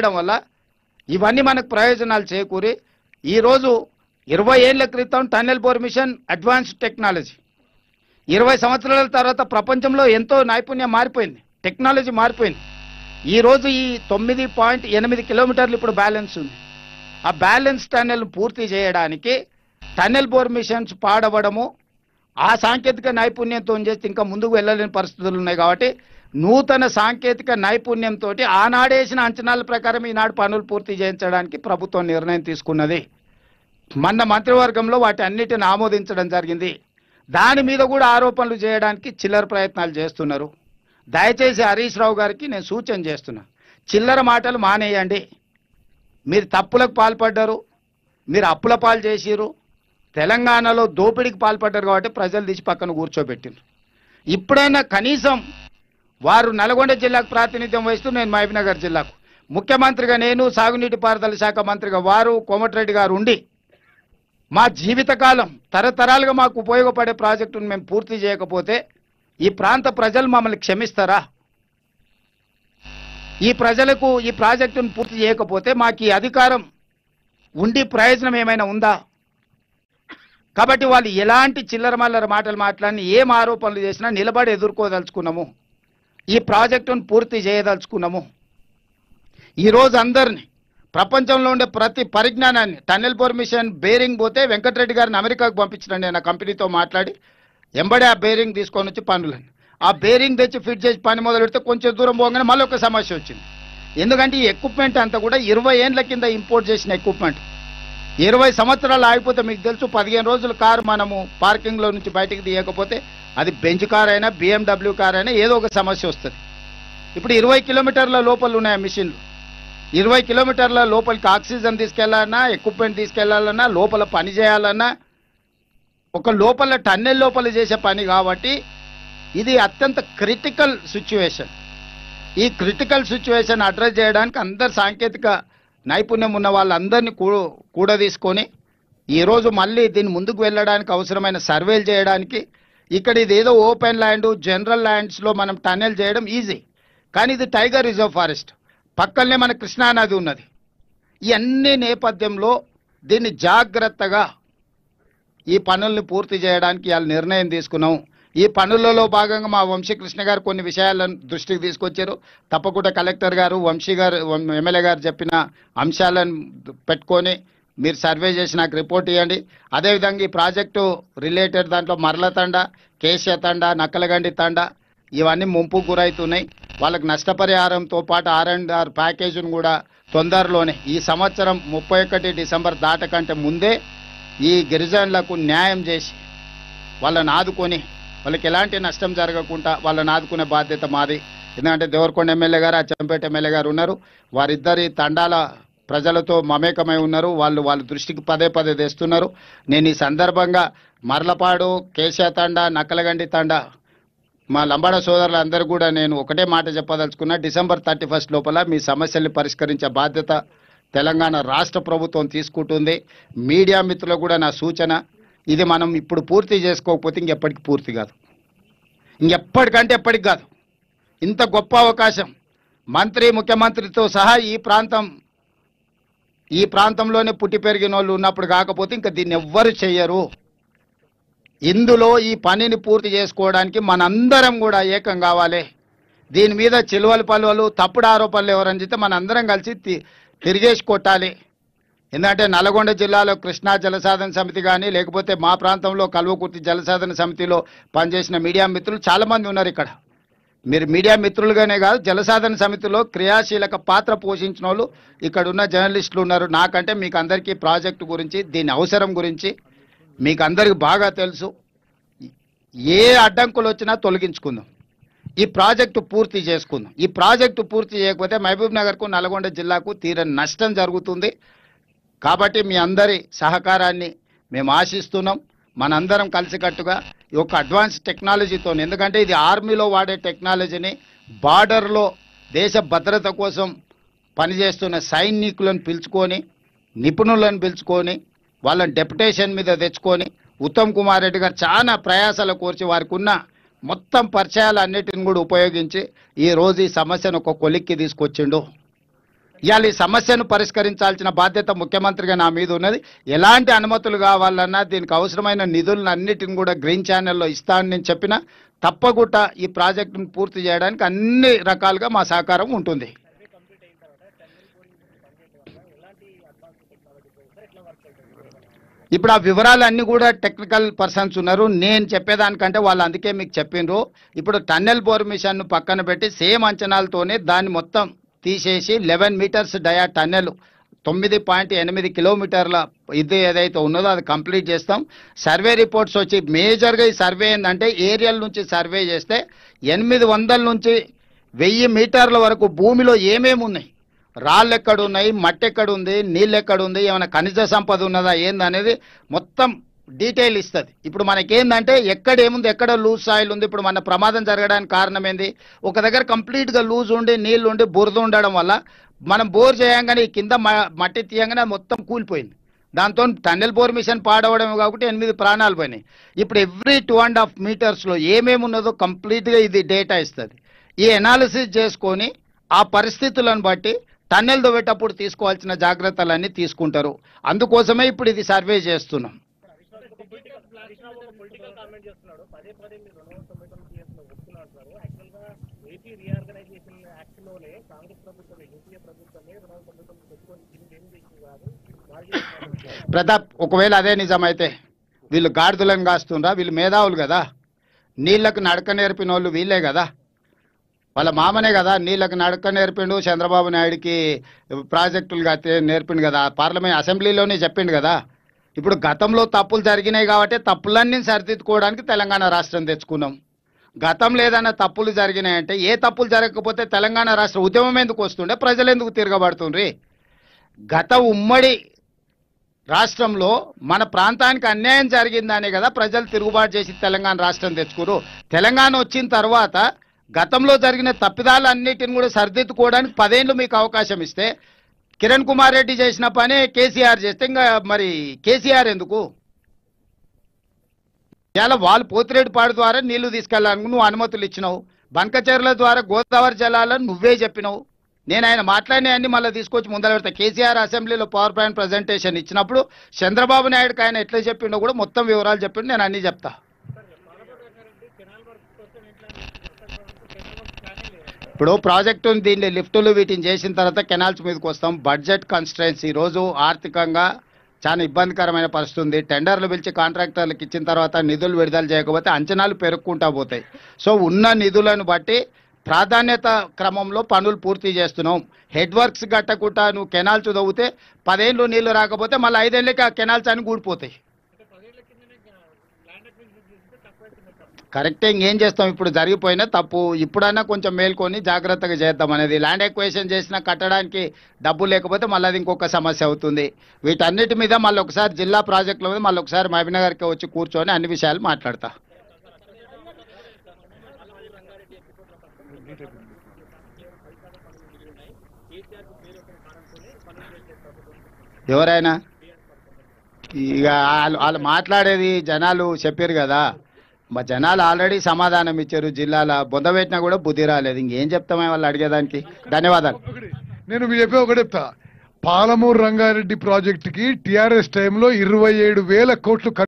చేయడం వల్ల ఇవన్నీ మనకు ప్రయోజనాలు చేకూరి ఈరోజు 20 ఏళ్ల క్రితం tunnel bore machine advanced technology, 20 సంవత్సరాల తర్వాత ప్రపంచంలో ఎంతో నైపుణ్యం మారిపోయింది, టెక్నాలజీ మారిపోయింది. ఈరోజు ఈ 9.8 కిలోమీటర్లు ఇప్పుడు బ్యాలెన్స్ ఉంది. ఆ బ్యాలెన్స్ టన్నెల్ పూర్తి చేయడానికి టన్నెల్ బోర్ మిషన్స్ పాడవడము, ఆ సాంకేతిక నైపుణ్యంతో చేస్తే ఇంకా ముందుకు వెళ్ళలేని పరిస్థితులు ఉన్నాయి. కాబట్టి నూతన సాంకేతిక నైపుణ్యంతో ఆనాడేసిన అంచనాల ప్రకారం ఈనాడు పనులు పూర్తి చేయించడానికి ప్రభుత్వం నిర్ణయం తీసుకున్నది. మన మంత్రివర్గంలో వాటి అన్నిటిని ఆమోదించడం జరిగింది. దాని మీద కూడా ఆరోపణలు చేయడానికి చిల్లర ప్రయత్నాలు చేస్తున్నారు. దయచేసి హరీష్ రావు గారికి నేను సూచన చేస్తున్నా, చిల్లర మాటలు మానేయండి. మీరు తప్పులకు పాల్పడ్డారు, మీరు అప్పుల పాలు చేసిరు, తెలంగాణలో దోపిడీకి పాల్పడ్డారు కాబట్టి ప్రజలు తీసి పక్కన కూర్చోబెట్టిండ్రు. ఇప్పుడైనా కనీసం వారు నల్గొండ జిల్లాకు ప్రాతినిధ్యం వహిస్తూ నేను మహబూబ్నగర్ జిల్లాకు ముఖ్యమంత్రిగా నేను, సాగునీటి పారుదల శాఖ మంత్రిగా వారు, కోమటిరెడ్డి గారు ఉండి మా జీవితకాలం తరతరాలుగా మాకు ఉపయోగపడే ప్రాజెక్టును మేము పూర్తి చేయకపోతే ఈ ప్రాంత ప్రజలు మమ్మల్ని క్షమిస్తారా? ఈ ప్రజలకు ఈ ప్రాజెక్టును పూర్తి చేయకపోతే మాకు ఈ అధికారం ఉండి ప్రయోజనం ఏమైనా ఉందా? కాబట్టి వాళ్ళు ఎలాంటి చిల్లర మల్లర మాటలు మాట్లాడి ఏం ఆరోపణలు చేసినా నిలబడి ఎదుర్కోదలుచుకున్నాము. ఈ ప్రాజెక్టును పూర్తి చేయదలుచుకున్నాము. ఈరోజు అందరినీ ప్రపంచంలో ఉండే ప్రతి పరిజ్ఞానాన్ని టన్నెల్ బోర్ మిషన్ బేరింగ్ పోతే వెంకటరెడ్డి గారిని అమెరికాకు పంపించినండి. నేను ఆ కంపెనీతో మాట్లాడి ఎంబడే ఆ బేరింగ్ తీసుకొని వచ్చి పనులని ఆ బేరింగ్ తెచ్చి ఫిట్ చేసి పని మొదలు పెడితే కొంచెం దూరం పోగానే మళ్ళీ ఒక సమస్య వచ్చింది. ఎందుకంటే ఈ ఎక్విప్మెంట్ అంతా కూడా 20 ఏళ్ల కింద ఇంపోర్ట్ చేసిన ఎక్విప్మెంట్. 20 సంవత్సరాలు ఆగిపోతే మీకు తెలుసు 15 రోజుల కారు మనము పార్కింగ్లో నుంచి బయటికి తీయకపోతే అది బెంచ్ కార్ అయినా BMW కార్ అయినా ఏదో ఒక సమస్య వస్తుంది. ఇప్పుడు 20 కిలోమీటర్ల లోపల ఉన్నాయి మిషన్లు. 20 కిలోమీటర్ల లోపలికి ఆక్సిజన్ తీసుకెళ్లాలన్నా, ఎక్విప్మెంట్ తీసుకెళ్లాలన్నా, లోపల పని చేయాలన్నా ఒక లోపల టన్నెల్ లోపల చేసే పని. కాబట్టి ఇది అత్యంత క్రిటికల్ సిచ్యువేషన్. ఈ క్రిటికల్ సిచ్యువేషన్ అడ్రస్ చేయడానికి అందరు సాంకేతిక నైపుణ్యం ఉన్న వాళ్ళందరినీ కూడా తీసుకొని ఈరోజు మళ్ళీ దీన్ని ముందుకు వెళ్ళడానికి అవసరమైన సర్వేలు చేయడానికి ఇక్కడ ఇది ఏదో ఓపెన్ ల్యాండ్ జనరల్ ల్యాండ్స్లో మనం టన్నెల్ చేయడం ఈజీ, కానీ ఇది టైగర్ రిజర్వ్ ఫారెస్ట్, పక్కనే మన కృష్ణానది ఉన్నది. ఈ అన్ని నేపథ్యంలో దీన్ని జాగ్రత్తగా ఈ పనుల్ని పూర్తి చేయడానికి ఇవాళ నిర్ణయం తీసుకున్నాం. ఈ పనులలో భాగంగా మా వంశీకృష్ణ గారు కొన్ని విషయాలను దృష్టికి తీసుకొచ్చారు. తప్పకుండా కలెక్టర్ గారు, వంశీ గారు, ఎమ్మెల్యే గారు చెప్పిన అంశాలను పెట్టుకొని మీరు సర్వే చేసి నాకు రిపోర్ట్ ఇవ్వండి. అదేవిధంగా ఈ ప్రాజెక్టు రిలేటెడ్ దాంట్లో మర్ల తండ, కేశ తండ, నక్కలగండి తండ ఇవన్నీ ముంపుకు గురవుతున్నాయి. వాళ్ళకి నష్టపరిహారంతో పాటు R&R ప్యాకేజీని కూడా తొందరలోనే ఈ సంవత్సరం 31 డిసెంబర్ దాటకంటే ముందే ఈ గిరిజనులకు న్యాయం చేసి వాళ్ళని ఆదుకొని వాళ్ళకి ఎలాంటి నష్టం జరగకుండా వాళ్ళని ఆదుకునే బాధ్యత మాది. ఎందుకంటే దేవరకొండ ఎమ్మెల్యే గారు, అచ్చంపేట ఎమ్మెల్యే గారు ఉన్నారు. వారిద్దరి తండాల ప్రజలతో మమేకమై ఉన్నారు. వాళ్ళ దృష్టికి పదే పదే తెస్తున్నారు. నేను ఈ సందర్భంగా మర్లపాడు, కేశ తండ, నక్కలగండి తండ మా లంబాడ సోదరులందరూ కూడా నేను ఒకటే మాట చెప్పదలుచుకున్నా, డిసెంబర్ 31 లోపల మీ సమస్యల్ని పరిష్కరించే బాధ్యత తెలంగాణ రాష్ట్ర ప్రభుత్వం తీసుకుంటుంది. మీడియా మిత్రులకు కూడా నా సూచన, ఇది మనం ఇప్పుడు పూర్తి చేసుకోకపోతే ఇంకెప్పటికి పూర్తి కాదు, ఇంకెప్పటికంటే ఎప్పటికి కాదు. ఇంత గొప్ప అవకాశం మంత్రి, ముఖ్యమంత్రితో సహా ఈ ప్రాంతంలోనే పుట్టి పెరిగిన వాళ్ళు ఉన్నప్పుడు కాకపోతే ఇంకా దీన్ని ఎవ్వరు చెయ్యరు. ఇందులో ఈ పనిని పూర్తి చేసుకోవడానికి మనందరం కూడా ఏకం కావాలి. దీని మీద చిలువలు పలువలు తప్పుడు ఆరోపణలు ఎవరని చెప్తే మనందరం కలిసి తిరిగేసి కొట్టాలి. ఎందుకంటే నల్గొండ జిల్లాలో కృష్ణా జలసాధన సమితి కానీ లేకపోతే మా ప్రాంతంలో కల్వకుర్తి జలసాధన సమితిలో పనిచేసిన మీడియా మిత్రులు చాలామంది ఉన్నారు. ఇక్కడ మీరు మీడియా మిత్రులుగానే కాదు, జలసాధన సమితిలో క్రియాశీలక పాత్ర పోషించిన వాళ్ళు ఇక్కడ ఉన్న జర్నలిస్టులు ఉన్నారు. నాకంటే మీకు అందరికీ ప్రాజెక్టు గురించి, దీని అవసరం గురించి మీకు అందరికి బాగా తెలుసు. ఏ అడ్డంకులు వచ్చినా తొలగించుకుందాం, ఈ ప్రాజెక్టు పూర్తి చేసుకుందాం. ఈ ప్రాజెక్టు పూర్తి చేయకపోతే మహబూబ్ నగర్కు, నల్గొండ జిల్లాకు తీరని నష్టం జరుగుతుంది. కాబట్టి మీ అందరి సహకారాన్ని మేము ఆశిస్తున్నాం. మనందరం కలిసికట్టుగా ఈ యొక్క అడ్వాన్స్ టెక్నాలజీతో, ఎందుకంటే ఇది ఆర్మీలో వాడే టెక్నాలజీని బార్డర్లో దేశ భద్రత కోసం పనిచేస్తున్న సైనికులను పిలుచుకొని, నిపుణులను పిలుచుకొని, వాళ్ళని డెప్యుటేషన్ మీద తెచ్చుకొని ఉత్తమ్ కుమార్ రెడ్డి గారు చాలా ప్రయాసాలు కోర్చి వారికి ఉన్న మొత్తం పరిచయాలు అన్నిటిని కూడా ఉపయోగించి ఈరోజు ఈ సమస్యను ఒక కొలిక్కి తీసుకొచ్చిండు. ఇవాళ ఈ సమస్యను పరిష్కరించాల్సిన బాధ్యత ముఖ్యమంత్రిగా నా మీద ఉన్నది. ఎలాంటి అనుమతులు కావాలన్నా దీనికి అవసరమైన నిధులను అన్నిటిని కూడా గ్రీన్ ఛానల్లో ఇస్తానని నేను చెప్పిన తప్పకుండా ఈ ప్రాజెక్టును పూర్తి చేయడానికి అన్ని రకాలుగా మా సహకారం ఉంటుంది. ఇప్పుడు ఆ వివరాలన్నీ కూడా టెక్నికల్ పర్సన్స్ ఉన్నారు. నేను చెప్పేదానికంటే వాళ్ళు అందుకే మీకు చెప్పిండ్రు. ఇప్పుడు టన్నెల్ బోర్ మిషన్ను పక్కన పెట్టి సేమ్ అంచనాలతోనే దాన్ని మొత్తం తీసేసి 11 మీటర్స్ డయా టన్నెల్ 9.8 కిలోమీటర్ల ఇది ఏదైతే ఉన్నదో అది కంప్లీట్ చేస్తాం. సర్వే రిపోర్ట్స్ వచ్చి మేజర్గా ఈ సర్వే ఏంటంటే ఏరియల్ నుంచి సర్వే చేస్తే 800 నుంచి 1000 మీటర్ల వరకు భూమిలో ఏమేమి ఉన్నాయి, రాళ్ళు ఎక్కడున్నాయి, మట్టి ఎక్కడుంది, నీళ్ళు ఎక్కడుంది, ఏమైనా ఖనిజ సంపద ఉన్నదా ఏందనేది మొత్తం డీటెయిల్ ఇస్తుంది. ఇప్పుడు మనకేందంటే ఎక్కడ ఏముంది, ఎక్కడ లూజ్ సాయిల్ ఉంది. ఇప్పుడు మన ప్రమాదం జరగడానికి కారణం ఏంది, ఒక దగ్గర కంప్లీట్గా లూజ్ ఉండి నీళ్లు ఉండి బురద ఉండడం వల్ల మనం బోర్ చేయంగానే కింద మట్టి తీయంగానే మొత్తం కూలిపోయింది. దాంతో టన్నెల్ బోర్ మిషన్ పాడవడం కాబట్టి 8 ప్రాణాలు పోయినాయి. ఇప్పుడు ఎవ్రీ 2.5 మీటర్స్లో ఏమేమి ఉన్నదో కంప్లీట్గా ఇది డేటా ఇస్తుంది. ఈ ఎనాలిసిస్ చేసుకొని ఆ పరిస్థితులను బట్టి టన్నెల్ దొవ్వేటప్పుడు తీసుకోవాల్సిన జాగ్రత్తలన్నీ తీసుకుంటారు. అందుకోసమే ఇప్పుడు ఇది సర్వే చేస్తున్నాం. ప్రతాప్, ఒకవేళ అదే నిజమైతే వీళ్ళు గాడిదలను కాస్తుండ్రా? వీళ్ళు మేధావులు కదా, నీళ్లకు నడక నేర్పిన వాళ్ళు వీళ్ళే కదా, వాళ్ళ మామనే కదా నీళ్ళకి నడక నేర్పిండు. చంద్రబాబు నాయుడికి ప్రాజెక్టులు నేర్పిండు కదా, పార్లమెంట్ అసెంబ్లీలోనే చెప్పిండు కదా. ఇప్పుడు గతంలో తప్పులు జరిగినాయి కాబట్టి తప్పులన్నీ సరిదిద్దుకోవడానికి తెలంగాణ రాష్ట్రం తెచ్చుకున్నాం. గతంలో ఏదైనా తప్పులు జరిగినాయంటే ఏ తప్పులు జరగకపోతే తెలంగాణ రాష్ట్ర ఉద్యమం ఎందుకు వస్తుండే, ప్రజలు ఎందుకు తిరగబడుతుండ్రి? గత ఉమ్మడి రాష్ట్రంలో మన ప్రాంతానికి అన్యాయం జరిగిందనే కదా ప్రజలు తిరుగుబాటు చేసి తెలంగాణ రాష్ట్రం తెచ్చుకోరు. తెలంగాణ వచ్చిన తర్వాత గతంలో జరిగిన తప్పిదాలన్నిటిని కూడా సరిదిద్దుకోవడానికి 10 ఏళ్ళు మీకు అవకాశం ఇస్తే కిరణ్ కుమార్ రెడ్డి చేసిన పనే కేసీఆర్ చేస్తే ఇంకా మరి కేసీఆర్ ఎందుకు? ఇలా వాళ్ళు పోతిరెడ్డిపాడు ద్వారా నీళ్లు తీసుకెళ్ళాలని నువ్వు అనుమతులు ఇచ్చినావు, బంకచెర్ల ద్వారా గోదావరి జలాలను నువ్వే చెప్పినావు. నేను ఆయన మాట్లాడినవన్నీ మళ్ళీ తీసుకొచ్చి ముందర పెడతా. కేసీఆర్ అసెంబ్లీలో పవర్ పాయింట్ ప్రజెంటేషన్ ఇచ్చినప్పుడు చంద్రబాబు నాయుడుకి ఆయన ఎట్లా చెప్పిండో కూడా మొత్తం వివరాలు చెప్పిండు. నేను అన్నీ చెప్తా. ఇప్పుడు ప్రాజెక్టుని దీన్ని లిఫ్టులు వీటిని చేసిన తర్వాత కెనాల్స్ మీదకి వస్తాం. బడ్జెట్ కన్స్ట్రెయిన్స్ ఈరోజు ఆర్థికంగా చాలా ఇబ్బందికరమైన పరిస్థితి ఉంది. టెండర్లు పిలిచి కాంట్రాక్టర్లకు ఇచ్చిన తర్వాత నిధులు విడుదల చేయకపోతే అంచనాలు పెరుక్కుంటా పోతాయి. సో ఉన్న నిధులను బట్టి ప్రాధాన్యత క్రమంలో పనులు పూర్తి చేస్తున్నాం. హెడ్ వర్క్స్ కట్టకుండా నువ్వు కెనాల్స్ తవ్వుతే 10 ఏళ్ళు నీళ్లు రాకపోతే మళ్ళీ 5 ఏళ్ళకి ఆ కెనాల్స్ అన్ని కూడిపోతాయి. కరెక్టే, ఇంకేం చేస్తాం? ఇప్పుడు జరిగిపోయినా తప్పు. ఇప్పుడైనా కొంచెం మేల్కొని జాగ్రత్తగా చేద్దాం అనేది. ల్యాండ్ ఎక్వేషన్ చేసినా కట్టడానికి డబ్బు లేకపోతే మళ్ళీ అది ఇంకొక సమస్య అవుతుంది. వీటన్నిటి మీద మళ్ళీ ఒకసారి జిల్లా ప్రాజెక్టుల మీద మళ్ళీ ఒకసారి మహబూబ్నగర్కి వచ్చి కూర్చొని అన్ని విషయాలు మాట్లాడతా. ఎవరైనా ఇక వాళ్ళు మాట్లాడేది జనాలు చెప్పారు కదా, మా జనాలు ఆల్రెడీ సమాధానం ఇచ్చారు. జిల్లాల బొందబెట్టినా కూడా బుద్ధి రాలేదు. ఇంకేం చెప్తామే వాళ్ళు అడిగేదానికి. ధన్యవాదాలు. నేను మీకు చెప్పే ఒకటి చెప్తా. పాలమూరు రంగారెడ్డి ప్రాజెక్టుకి టీఆర్ఎస్ టైంలో 27,000 కోట్లు